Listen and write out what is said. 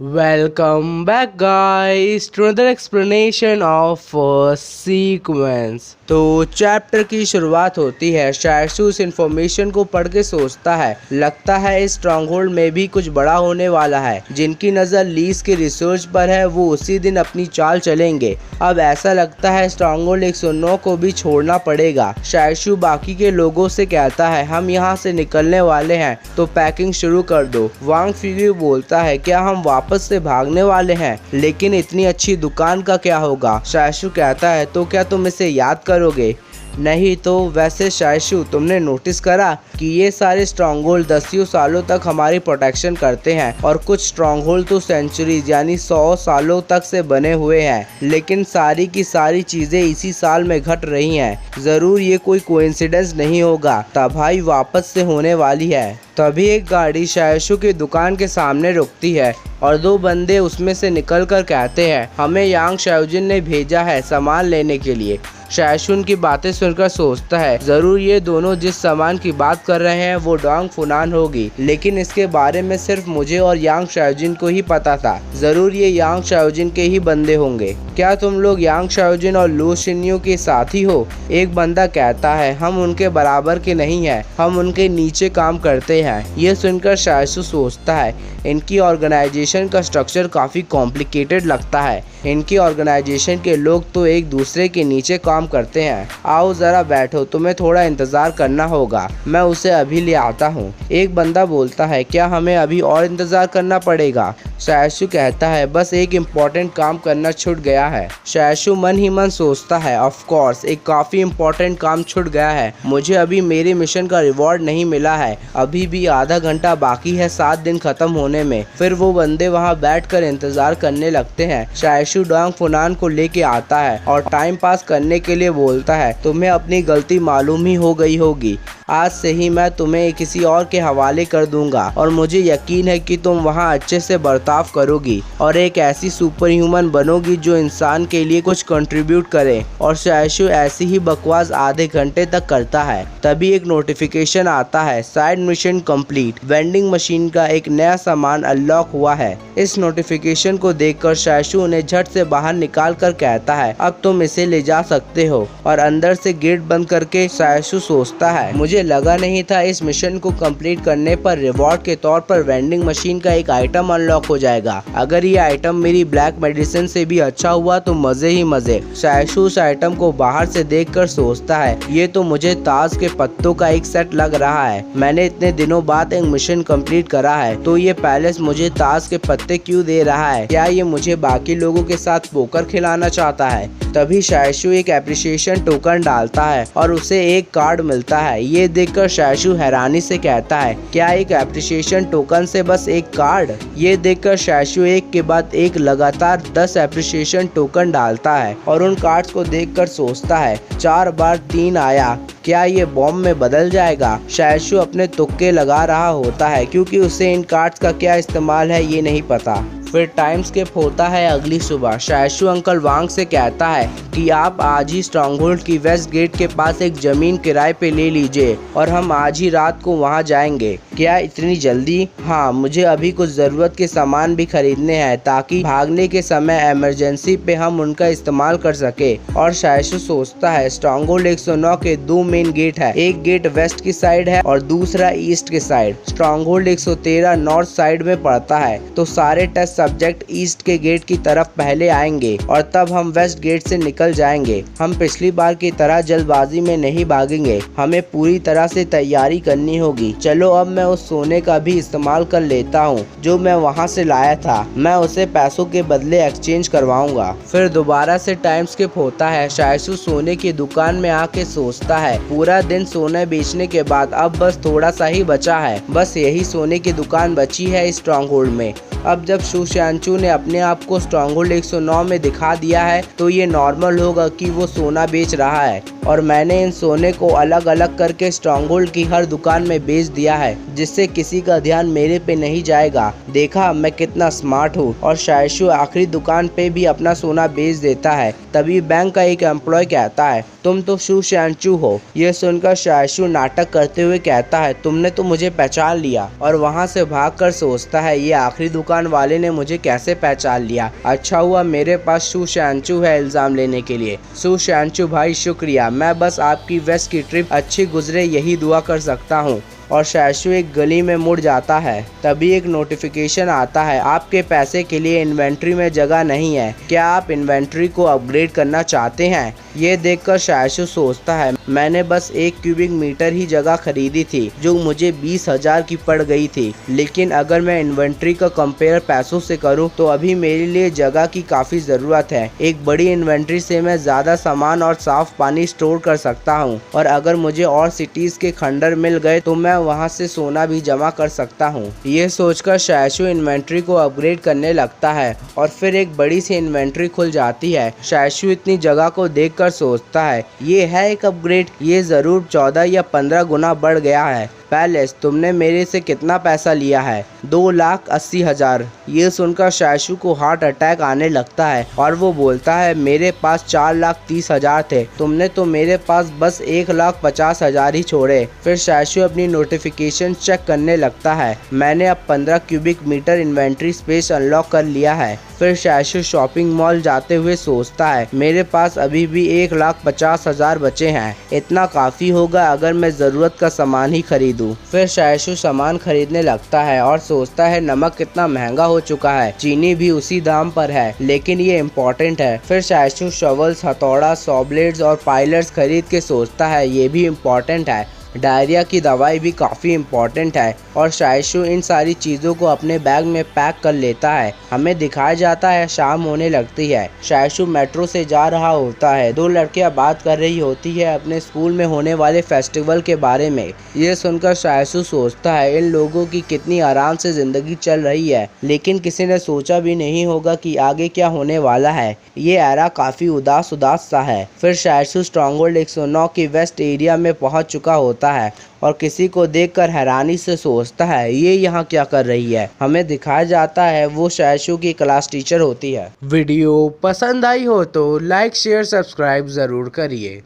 Welcome back guys to another explanation of sequence। तो chapter की शुरुआत होती है। शायशु उस इन्फॉर्मेशन को पढ़ के सोचता है, लगता है इस स्ट्रॉन्गहोल्ड में भी कुछ बड़ा होने वाला है। जिनकी नज़र लीस के रिसर्च पर है वो उसी दिन अपनी चाल चलेंगे। अब ऐसा लगता है स्ट्रॉन्गहोल्ड 109 को भी छोड़ना पड़ेगा। शायशु बाकी के लोगों से कहता है हम यहाँ से निकलने वाले हैं तो पैकिंग शुरू कर दो। वांग फिग्यू बोलता है क्या हम वापस से भागने वाले हैं, लेकिन इतनी अच्छी दुकान का क्या होगा। शायशु कहता है तो क्या तुम इसे याद करोगे? नहीं तो वैसे शायशु तुमने नोटिस करा कि ये सारे स्ट्रॉन्गहोल्ड दसियों सालों तक हमारी प्रोटेक्शन करते हैं और कुछ स्ट्रॉन्गहोल्ड तो सेंचुरीज यानी 100 सालों तक से बने हुए हैं, लेकिन सारी की सारी चीजें इसी साल में घट रही हैं। जरूर ये कोई कोइंसिडेंस नहीं होगा। तबाही वापस से होने वाली है। तभी एक गाड़ी शायशु की दुकान के सामने रुकती है और दो बंदे उसमें से निकलकर कहते हैं हमें यांग शाओजिन ने भेजा है सामान लेने के लिए। शायशु उनकी बातें सुनकर सोचता है जरूर ये दोनों जिस सामान की बात कर रहे हैं वो डोंग फुनान होगी, लेकिन इसके बारे में सिर्फ मुझे और यांग शाओजिन को ही पता था। जरूर ये यांग शाओजिन के ही बंदे होंगे। क्या तुम लोग यांग शाओजिन और लू शिन्यू के साथी हो? एक बंदा कहता है हम उनके बराबर के नहीं हैं, हम उनके नीचे काम करते हैं। ये सुनकर शायशु सोचता है इनकी ऑर्गेनाइजेशन का स्ट्रक्चर काफ़ी कॉम्प्लिकेटेड लगता है। इनकी ऑर्गेनाइजेशन के लोग तो एक दूसरे के नीचे काम करते हैं। आओ ज़रा बैठो, तुम्हें थोड़ा इंतज़ार करना होगा, मैं उसे अभी ले आता हूँ। एक बंदा बोलता है क्या हमें अभी और इंतज़ार करना पड़ेगा? शायशु कहता है बस एक इम्पॉर्टेंट काम करना छूट गया है। शायशु मन ही मन सोचता है ऑफ कोर्स एक काफ़ी इम्पॉर्टेंट काम छूट गया है। मुझे अभी मेरे मिशन का रिवॉर्ड नहीं मिला है। अभी भी आधा घंटा बाकी है 7 दिन खत्म होने में। फिर वो बंदे वहाँ बैठकर इंतजार करने लगते हैं। शायशु डोंग फुनान को लेके आता है और टाइम पास करने के लिए बोलता है तुम्हें अपनी गलती मालूम ही हो गई होगी। आज से ही मैं तुम्हें किसी और के हवाले कर दूंगा और मुझे यकीन है कि तुम वहाँ अच्छे से बर्ताव करोगी और एक ऐसी सुपर ह्यूमन बनोगी जो इंसान के लिए कुछ कंट्रीब्यूट करे। और शायशु ऐसी ही बकवास आधे घंटे तक करता है। तभी एक नोटिफिकेशन आता है side mission complete, vending machine का एक नया सामान अनलॉक हुआ है। इस नोटिफिकेशन को देखकर शायशु उन्हें झट से बाहर निकाल कर कहता है अब तुम इसे ले जा सकते हो। और अंदर से गेट बंद करके शायशु सोचता है मुझे लगा नहीं था इस मिशन को कंप्लीट करने पर रिवॉर्ड के तौर पर वेंडिंग मशीन का एक आइटम अनलॉक हो जाएगा। अगर ये आइटम मेरी ब्लैक मेडिसिन से भी अच्छा हुआ तो मजे ही मजे। शायशु उस आइटम को बाहर से देखकर सोचता है ये तो मुझे ताज के पत्तों का एक सेट लग रहा है। मैंने इतने दिनों बाद एक मिशन कंप्लीट करा है तो ये पैलेस मुझे ताज के पत्ते क्यों दे रहा है? क्या ये मुझे बाकी लोगों के साथ पोकर खिलाना चाहता है? तभी शायशु एक एप्रिसिएशन टोकन डालता है और उसे एक कार्ड मिलता है। ये देखकर शायशु हैरानी से कहता है क्या एक एप्रिसिएशन टोकन से बस एक कार्ड? ये देखकर शायशु एक के बाद एक लगातार 10 एप्रिसिएशन टोकन डालता है और उन कार्ड्स को देखकर सोचता है 4 बार 3 आया, क्या ये बॉम्ब में बदल जाएगा? शायशु अपने तुक्के लगा रहा होता है क्योंकि उसे इन कार्ड्स का क्या इस्तेमाल है ये नहीं पता। फिर टाइम स्किप होता है अगली सुबह। शायशु अंकल वांग से कहता है कि आप आज ही स्ट्रॉन्गहोल्ड की वेस्ट गेट के पास एक जमीन किराए पे ले लीजिए और हम आज ही रात को वहां जाएंगे। क्या इतनी जल्दी? हाँ, मुझे अभी कुछ ज़रूरत के सामान भी खरीदने हैं ताकि भागने के समय इमरजेंसी पे हम उनका इस्तेमाल कर सके। और शायशु सोचता है स्ट्रॉन्गहोल्ड 109 के 2 मेन गेट है, एक गेट वेस्ट की साइड है और दूसरा ईस्ट के साइड। स्ट्रॉन्गहोल्ड 113 नॉर्थ साइड में पड़ता है तो सारे टेस्ट सब्जेक्ट ईस्ट के गेट की तरफ पहले आएंगे और तब हम वेस्ट गेट से निकल जाएंगे। हम पिछली बार की तरह जल्दबाजी में नहीं भागेंगे, हमें पूरी तरह से तैयारी करनी होगी। चलो अब मैं उस सोने का भी इस्तेमाल कर लेता हूँ जो मैं वहाँ से लाया था। मैं उसे पैसों के बदले एक्सचेंज करवाऊंगा। फिर दोबारा से टाइम स्किप होता है। शायशु सोने की दुकान में आके सोचता है पूरा दिन सोना बेचने के बाद अब बस थोड़ा सा ही बचा है। बस यही सोने की दुकान बची है इस स्ट्रॉन्गहोल्ड में। अब जब शू शानचू ने अपने आप को स्ट्रॉन्गहोल्ड 109 में दिखा दिया है तो ये नॉर्मल होगा कि वो सोना बेच रहा है और मैंने इन सोने को अलग अलग करके स्ट्रॉन्गहोल्ड की हर दुकान में बेच दिया है, जिससे किसी का ध्यान मेरे पे नहीं जाएगा। देखा मैं कितना स्मार्ट हूँ। और शायशु आखिरी दुकान पे भी अपना सोना बेच देता है। तभी बैंक का एक एम्प्लॉय कहता है, तुम तो शू शैनचू हो। ये सुनकर शायशु नाटक करते हुए कहता है, तुमने तो मुझे पहचान लिया। और वहाँ से भागकर सोचता है, ये आखिरी दुकान वाले ने मुझे कैसे पहचान लिया। अच्छा हुआ मेरे पास शू शैनचू है इल्जाम लेने के लिए। शू शैनचू भाई शुक्रिया, मैं बस आपकी वेस्ट की ट्रिप अच्छी गुजरे यही दुआ कर सकता हूँ। और शायशु एक गली में मुड़ जाता है। तभी एक नोटिफिकेशन आता है, आपके पैसे के लिए इन्वेंट्री में जगह नहीं है, क्या आप इन्वेंट्री को अपग्रेड करना चाहते हैं। ये देखकर शायशु सोचता है, मैंने बस 1 क्यूबिक मीटर ही जगह खरीदी थी जो मुझे 20,000 की पड़ गई थी। लेकिन अगर मैं इन्वेंट्री का कंपेयर पैसों से करूं तो अभी मेरे लिए जगह की काफ़ी ज़रूरत है। एक बड़ी इन्वेंट्री से मैं ज़्यादा सामान और साफ पानी स्टोर कर सकता हूं। और अगर मुझे और सिटीज़ के खंडर मिल गए तो मैं वहां से सोना भी जमा कर सकता हूं। ये सोचकर शायशु इन्वेंट्री को अपग्रेड करने लगता है और फिर एक बड़ी सी इन्वेंट्री खुल जाती है। शायशु इतनी जगह को देखकर सोचता है, ये है एक अपग्रेड, ये ज़रूर 14 या 15 गुना बढ़ गया है। पैलेस, तुमने मेरे से कितना पैसा लिया है। 2,80,000। ये सुनकर शायशु को हार्ट अटैक आने लगता है और वो बोलता है, मेरे पास 4,30,000 थे, तुमने तो मेरे पास बस 1,50,000 ही छोड़े। फिर शायशु अपनी नोटिफिकेशन चेक करने लगता है, मैंने अब 15 cubic metre inventory space unlock कर लिया है। फिर शायशु शॉपिंग मॉल जाते हुए सोचता है, मेरे पास अभी भी 1,50,000 बचे हैं, इतना काफ़ी होगा अगर मैं ज़रूरत का सामान ही खरीदूं। फिर शायशु सामान खरीदने लगता है और सोचता है, नमक कितना महंगा हो चुका है, चीनी भी उसी दाम पर है, लेकिन ये इम्पोर्टेंट है। फिर शायशु शॉवल्स, हथौड़ा, सॉ ब्लेड्स और पाइलर्स खरीद के सोचता है, ये भी इम्पोर्टेंट है। डायरिया की दवाई भी काफ़ी इम्पोर्टेंट है। और शायशु इन सारी चीज़ों को अपने बैग में पैक कर लेता है। हमें दिखाया जाता है शाम होने लगती है। शायशु मेट्रो से जा रहा होता है। 2 लड़कियां बात कर रही होती है अपने स्कूल में होने वाले फेस्टिवल के बारे में। ये सुनकर शायशु सोचता है, इन लोगों की कितनी आराम से ज़िंदगी चल रही है, लेकिन किसी ने सोचा भी नहीं होगा कि आगे क्या होने वाला है। ये एरा काफ़ी उदास सा है। फिर शायशु स्ट्रॉन्गहोल्ड 109 की वेस्ट एरिया में पहुंच चुका होता है और किसी को देखकर हैरानी से सोचता है, ये यहाँ क्या कर रही है। हमें दिखाया जाता है वो शायशु की क्लास टीचर होती है। वीडियो पसंद आई हो तो लाइक शेयर सब्सक्राइब ज़रूर करिए।